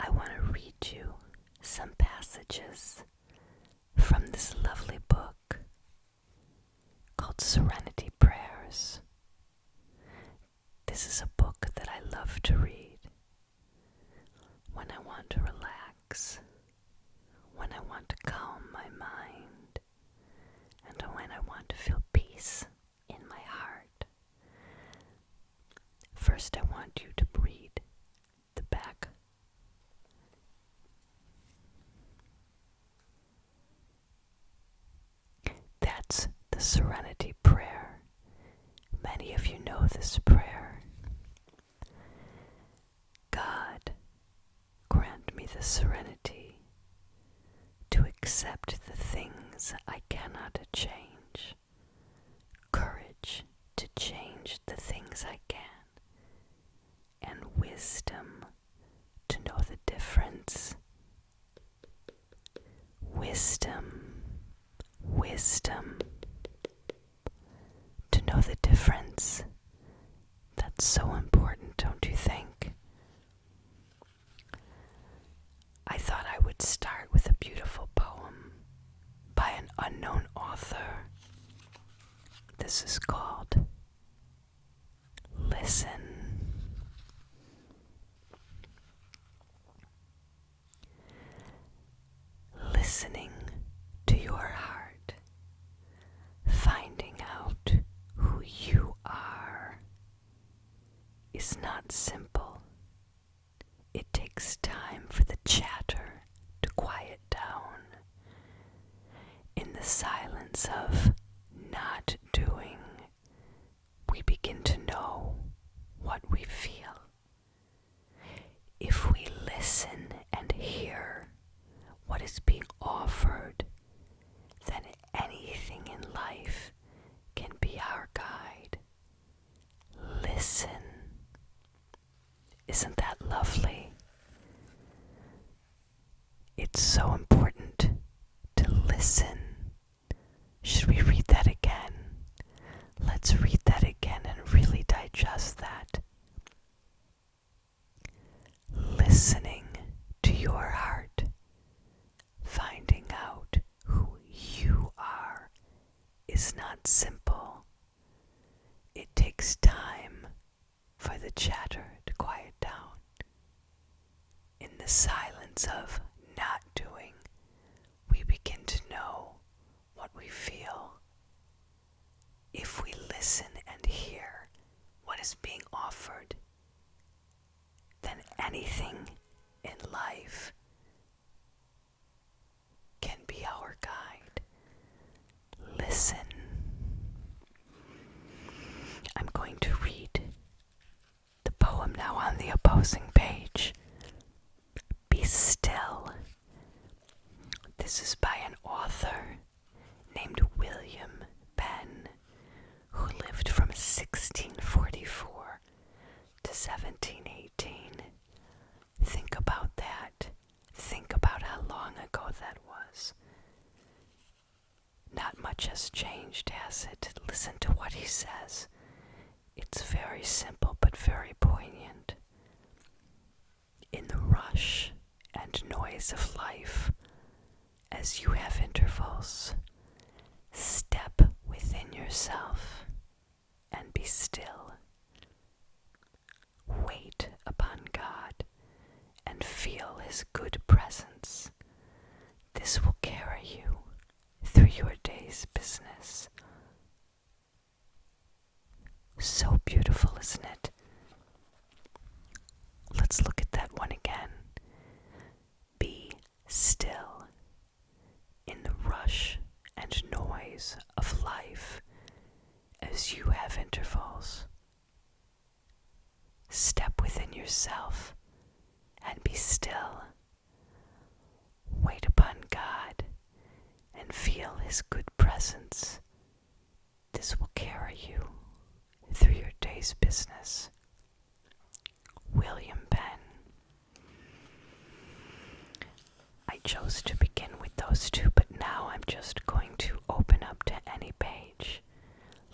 I want to read you some passages from this lovely book called Serenity Prayers. This is a book that I love to read when I want to relax, when I want to calm my mind, and when I want to feel peace in my heart. First, I want you to read the back. That's the Serenity Prayer. Many of you know this prayer. God, grant me the serenity to accept the things I cannot change, courage to change the things I can, and wisdom to know the difference. Wisdom to know the difference. That's so important, don't you think? I thought I would start with a beautiful poem by an unknown author. This is called Listen. Listening to your heart, finding out who you are, is not simple. It takes time for the chatter to quiet down. In the silence of not doing, we begin to know what we feel. If we listen and hear what is being offered, then anything in life can be our guide. Listen. Isn't that lovely? It's so important to listen. Should we read that again? Let's read that again and really digest that. Listening to your heart, finding out who you are, is not simple. It takes time for the chatter to quiet down. In the silence of not doing, we begin to know what we feel. If we listen and hear what is being offered, then anything in life can be our guide. Listen. I'm going to read the poem now on the opposing page. Be still. This is by an author named William Penn, who lived from 1644 to 1718. Think about that. Think about how long ago that was. Not much has changed, has it? Listen to what he says. It's very simple but very poignant. In the rush and noise of life, as you have intervals, step within yourself and be still. Wait upon God and feel His good presence. This will carry you through your day's business. So beautiful, isn't it? Let's look at that one again. Be still. In the rush and noise of life, as you have intervals, step within yourself and be still. Wait upon God and feel His good presence. This will carry you through your day's business. William Penn. I chose to begin with those two, but now I'm just going to open up to any page.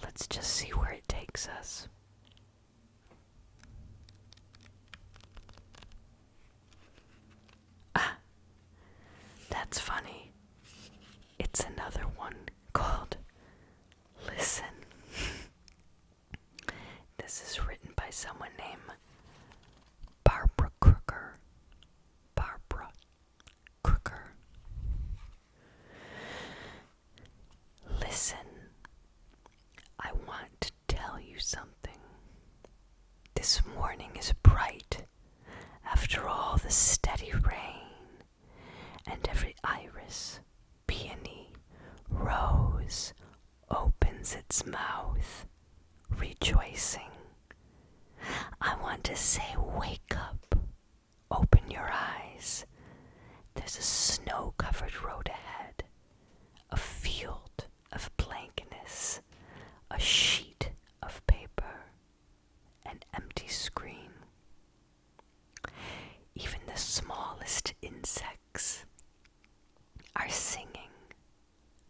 Let's just see where it takes us. that's funny. It's another one called Listen. This is written by someone named Barbara Crooker. Barbara Crooker. Listen, I want to tell you something. This morning is bright after all the steady rain, and every iris, peony, rose opens its mouth, rejoicing. I want to say, wake up, open your eyes. There's a snow-covered road ahead, a field of blankness, a sheet of paper, an empty screen. Even the smallest insects are singing,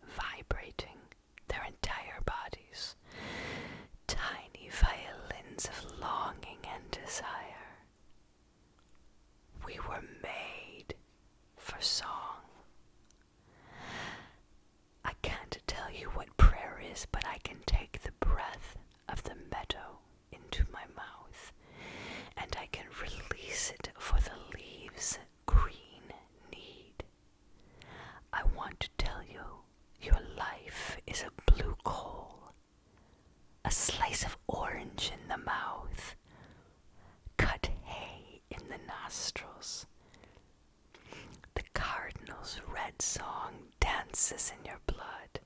vibrating their entire bodies, tiny violins of longing and desire. We were made for song. I can't tell you what prayer is, but I can take the breath of the meadow into my mouth, and I can release it for the leaves green need. I want to tell you, your life is a blue coal, a slice of orange in the mouth, cut hay in the nostrils. The cardinal's red song dances in your blood.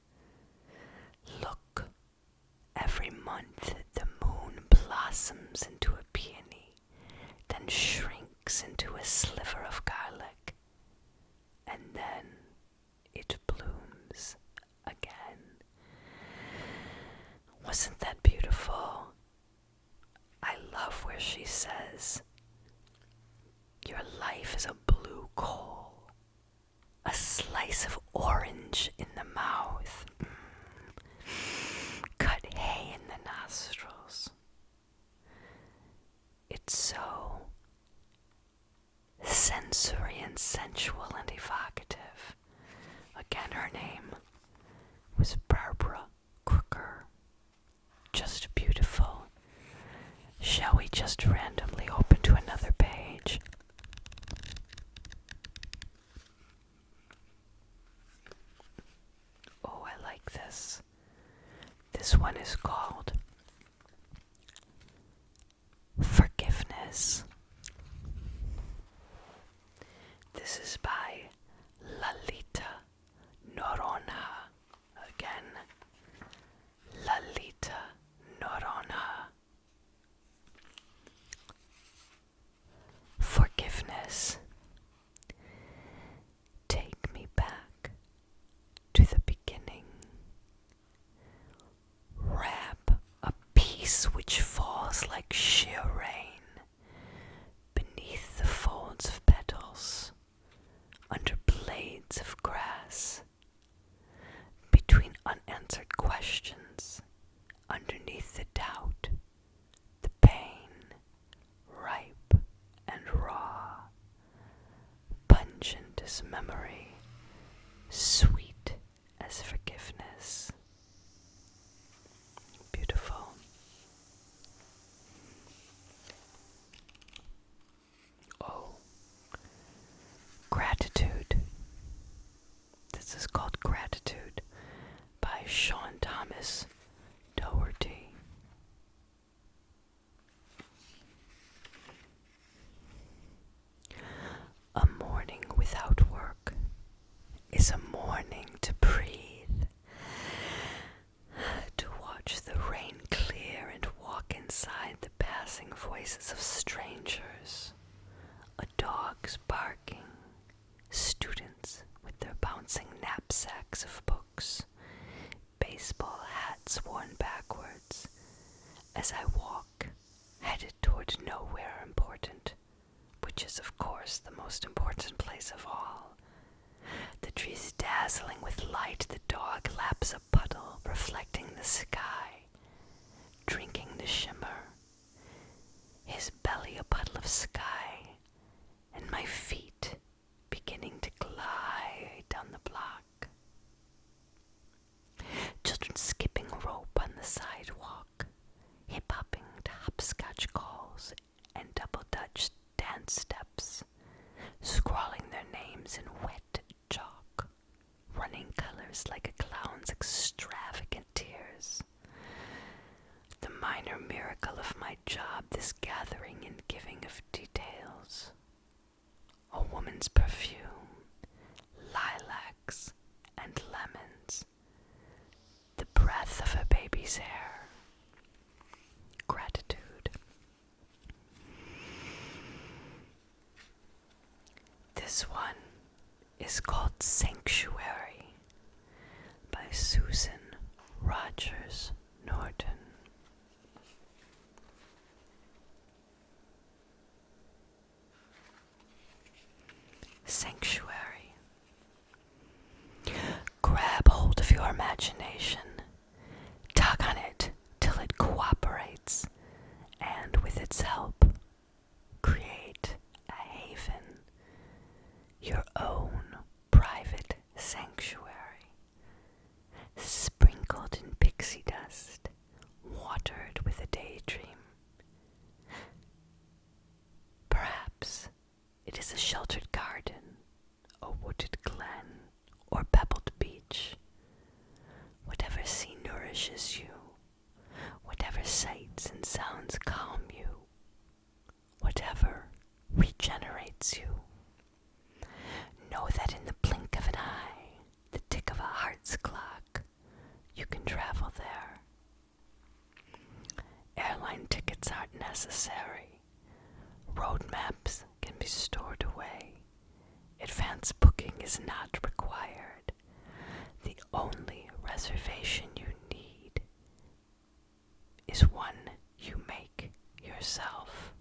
Look, every month the moon blossoms into a peony, then shrinks into a sliver of garlic, and then it blooms again. Wasn't that beautiful? I love where she says, your life is a blue coal, a slice of orange in the mouth, cut hay in the nostrils. It's so sensory and sensual and evocative. Again, her name was Barbara Crooker. Just beautiful. Shall we just randomly open to another page? Oh, I like this. This one is called Forgiveness. This is by Lalita Noronha. Again, Lalita Noronha. Forgiveness. Take me back to the beginning. Wrap a peace which falls like sheer rain beneath the folds of petals, under blades of grass, between unanswered questions, underneath the doubt, the pain, ripe and raw, pungent as memory, sweet as forgiveness. Beautiful. Oh, Gratitude. This is called Gratitude by Sean Thomas Doherty. A morning without work is a morning to breathe, to watch the rain clear and walk inside the passing voices of strangers, a dog's barking, students with their bouncing knapsacks of books, baseball hats worn backwards, as I walk, headed toward nowhere important, which is of course the most important place of all. The trees dazzling with light, the dog laps a puddle, reflecting the sky, drinking the shimmer, his belly a puddle of sky, and my feet beginning to glide This one is called Sanctuary by Susan Rogers Norton. Sanctuary. Grab hold of your imagination, tug on it till it cooperates, and with its help, create a haven, your own private sanctuary, sprinkled in pixie dust, watered with a daydream. Perhaps it is a sheltered garden, a wooded glen, or pebbled beach. Whatever sea nourishes you, whatever sights and sounds calm you, whatever regenerates you. Know that in the blink of an eye, the tick of a heart's clock, you can travel there. Airline tickets aren't necessary. Road maps can be stored away. Advance booking is not required. The only reservation you need is one you make yourself.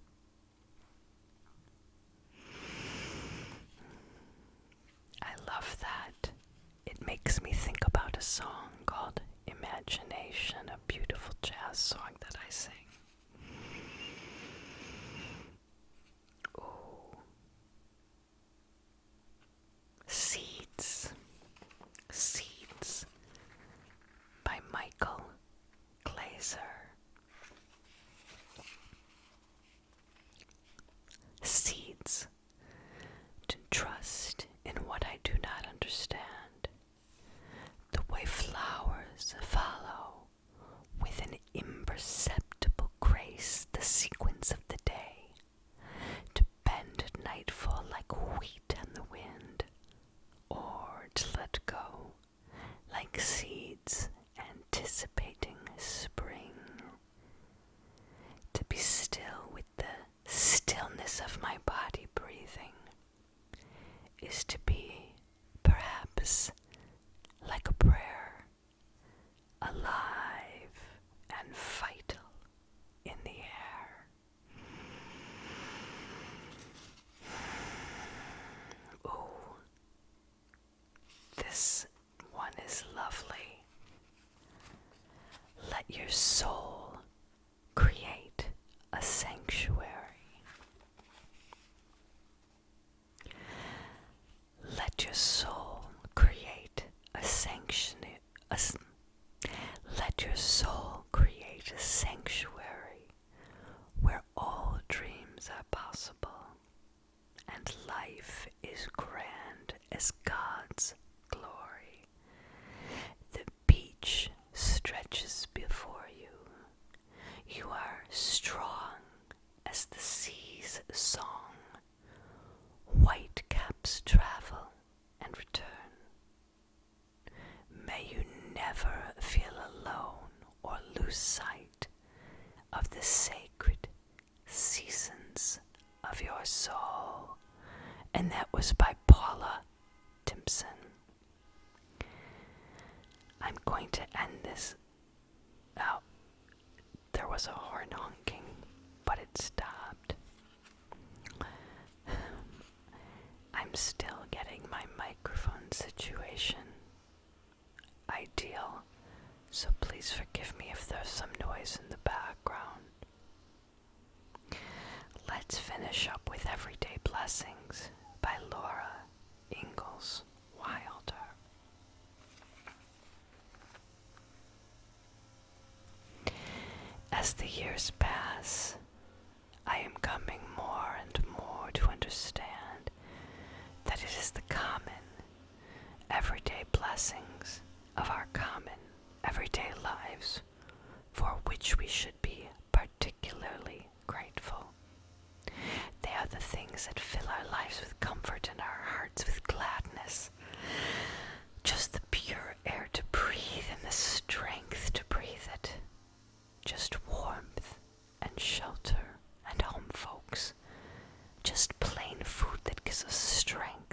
I love that. It makes me think about a song called Imagination, a beautiful jazz song that I sing. Ooh. Seeds. Seeds by Michael Glazer. Seeds. To trust in what I do not understand. The way flowers follow with an imperceptible grace the sequence of the day. To bend at nightfall like wheat on the wind. Or to let go like seeds anticipating spring. To be still with the stillness of my body breathing is to be, perhaps, like a prayer, alive and vital in the air. Ooh, this one is lovely. Let your soul create a sanctuary. Let your soul create a sanctuary. Let your soul create a sanctuary where all dreams are possible and life is grand as God's glory. The beach stretches before you. You are strong as the sea's song. White caps travel and return. May you never feel alone or lose sight of the sacred seasons of your soul. And that was by Paula Timpson. I'm going to end this. Oh, there was a horn honking, but it stopped. I'm still getting my microphone situation ideal, so please forgive me if there's some noise in the background. Let's finish up with Everyday Blessings by Laura Ingalls Wilder. As the years pass, I am coming more and more to understand that it is the common, everyday blessings of our common, everyday lives for which we should be particularly grateful. They are the things that fill our lives with comfort and our hearts with gladness. Just the pure air to breathe and the strength to breathe it. Just warmth and shelter and home folks. Just plain food that gives us strength.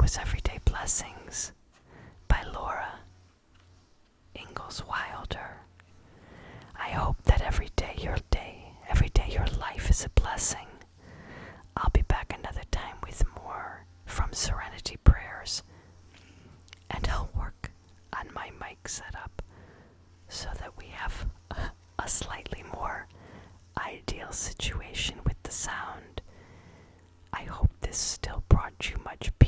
was Everyday Blessings by Laura Ingalls Wilder. I hope that every day your life is a blessing. I'll be back another time with more from Serenity Prayers, and I'll work on my mic setup so that we have a slightly more ideal situation with the sound. I hope this still brought you much peace